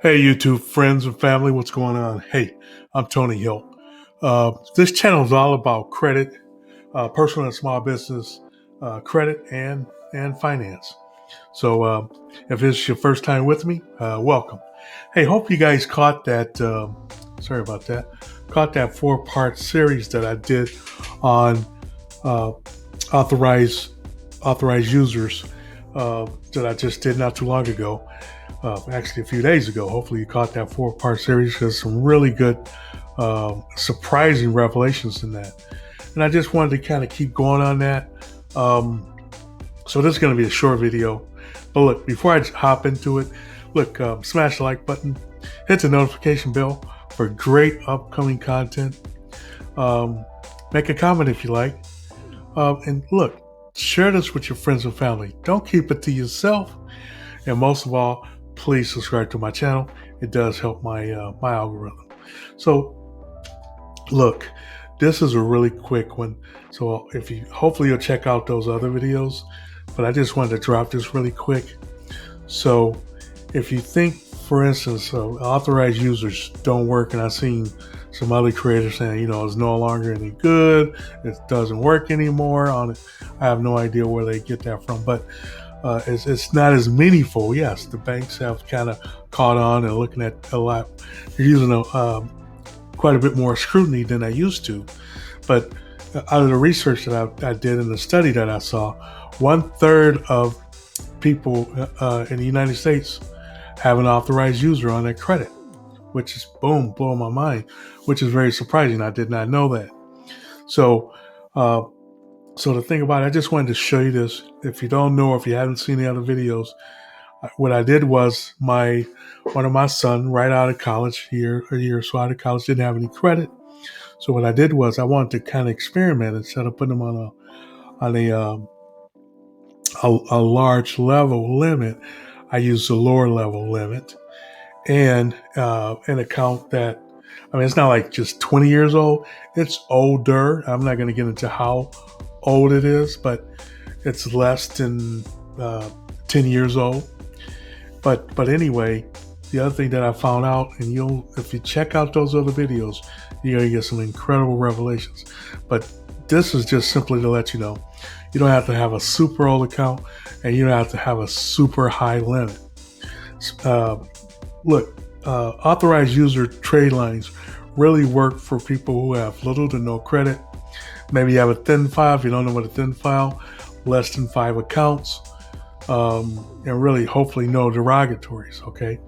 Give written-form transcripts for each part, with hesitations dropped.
Hey, YouTube friends and family, what's going on? Hey, I'm Tony Hill. This channel is all about credit, personal and small business credit, and finance. So, if this is your first time with me, welcome. Hey, hope you guys caught that. Sorry about that. Caught that four-part series that I did on uh, authorized authorized users that I just did not too long ago. Actually, a few days ago. Hopefully, you caught that four-part series. There's some really good, surprising revelations in that, and I just wanted to kind of keep going on that. So this is going to be a short video, but look, before I hop into it, look, smash the like button, hit the notification bell for great upcoming content. Make a comment if you like, and look, share this with your friends and family. Don't keep it to yourself, and most of all, please subscribe to my channel. It does help my algorithm. So look, this is a really quick one. So if you hopefully you'll check out those other videos, but I just wanted to drop this really quick. So if you think, for instance, authorized users don't work, and I've seen some other creators saying, it's no longer any good, it doesn't work anymore on it. I have no idea where they get that from, but it's not as meaningful. Yes, the banks have kind of caught on and looking at a lot. They're using quite a bit more scrutiny than I used to. But out of the research that I did and the study that I saw, 1/3 of people in the United States have an authorized user on their credit, which is blowing my mind, which is very surprising. I did not know that. So, so the thing about it, I just wanted to show you this. If you don't know, or if you haven't seen the other videos, what I did was one of my son, right out of college, a year or so out of college, didn't have any credit. So what I did was I wanted to kind of experiment instead of putting him on a large level limit. I used a lower level limit and an account that, it's not like just 20 years old. It's older. I'm not going to get into how old it is, but it's less than 10 years old. But anyway, the other thing that I found out, and if you check out those other videos, you're gonna get some incredible revelations. But this is just simply to let you know, you don't have to have a super old account, and you don't have to have a super high limit. Authorized user Tradelines really work for people who have little to no credit. Maybe you have a thin file. If you don't know what a thin file, less than 5 accounts. And really, hopefully, no derogatories. Okay,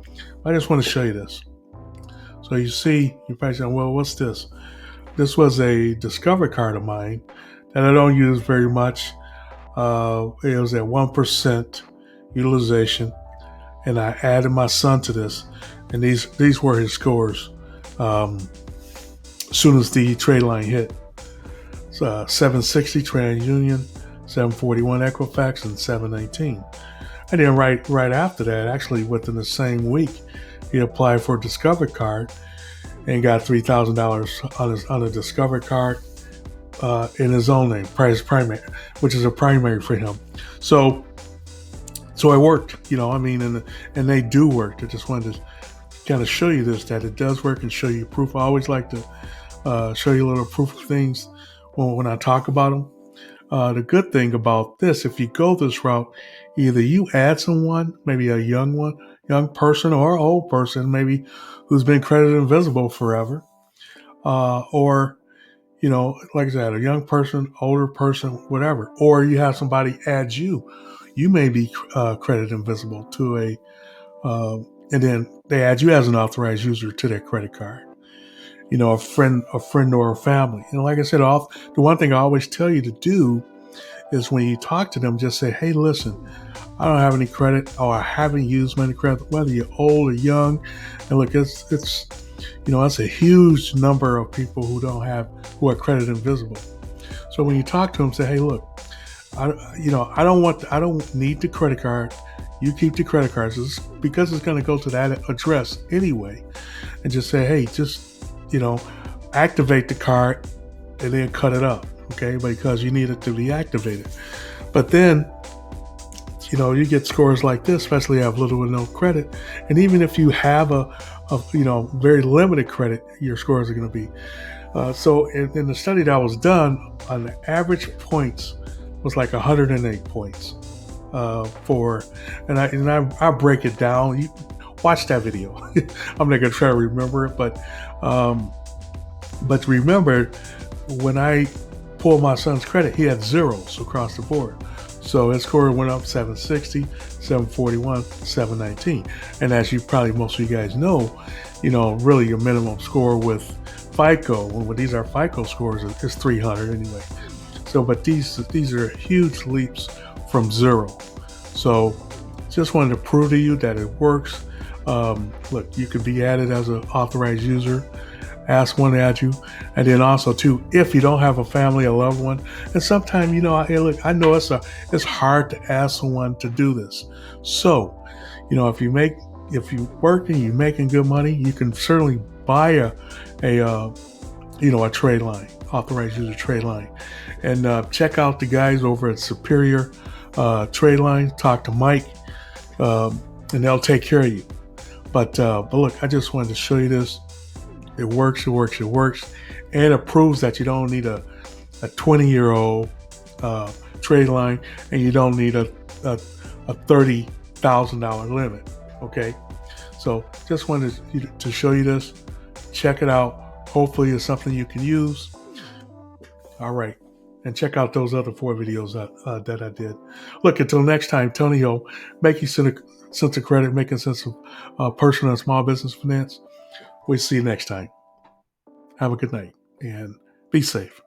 I just want to show you this. So you see, you're probably saying, "Well, what's this?" This was a Discover card of mine that I don't use very much. It was at 1% utilization, and I added my son to this, and these were his scores. As soon as the trade line hit, 760 TransUnion, 741 Equifax, and 719. And then right after that, actually within the same week, he applied for a Discover card and got $3,000 on a Discover card in his own name, primary, which is a primary for him. So it worked, and they do work. I just wanted to kind of show you this, that it does work, and show you proof. I always like to show you a little proof of things when I talk about them. The good thing about this, if you go this route, either you add someone, maybe a young person or old person, maybe who's been credit invisible forever, or, like I said, a young person, older person, whatever, or you have somebody add you. You may be credit invisible to and then they add you as an authorized user to their credit card. A friend or a family. Like I said, the one thing I always tell you to do is when you talk to them, just say, "Hey, listen, I don't have any credit, or I haven't used many credit," whether you're old or young. And look, it's that's a huge number of people who are credit invisible. So when you talk to them, say, "Hey, look, I don't need the credit card. You keep the credit cards because it's going to go to that address anyway," and just say, "Hey, just activate the card and then cut it up, okay? Because you need it to be activated." But then you get scores like this, especially if you have little or no credit. And even if you have a very limited credit, your scores are going to be. So in the study that was done, on the average points was like 108 points for, I break it down. You watch that video. I'm not going to try to remember it, but remember when I pulled my son's credit, he had zeros across the board. So his score went up 760, 741, 719. And as you probably most of you guys know, really your minimum score with FICO, when these are FICO scores, is 300 anyway. So, but these are huge leaps from zero. So just wanted to prove to you that it works. Look, you could be added as an authorized user. Ask one to add you. And then also too, if you don't have a family, a loved one, and sometimes, I know it's hard to ask someone to do this. So, if you working, you're making good money, you can certainly buy a trade line, authorized user trade line, and check out the guys over at Superior Trade Line. Talk to Mike, and they'll take care of you. But look, I just wanted to show you this. It works, and it proves that you don't need a 20-year-old trade line, and you don't need a $30,000 limit. Okay, so just wanted to show you this. Check it out. Hopefully, it's something you can use. All right, and check out those other 4 videos that I did. Look, until next time, Tony Hill, making sense of credit, making sense of personal and small business finance. We'll see you next time. Have a good night and be safe.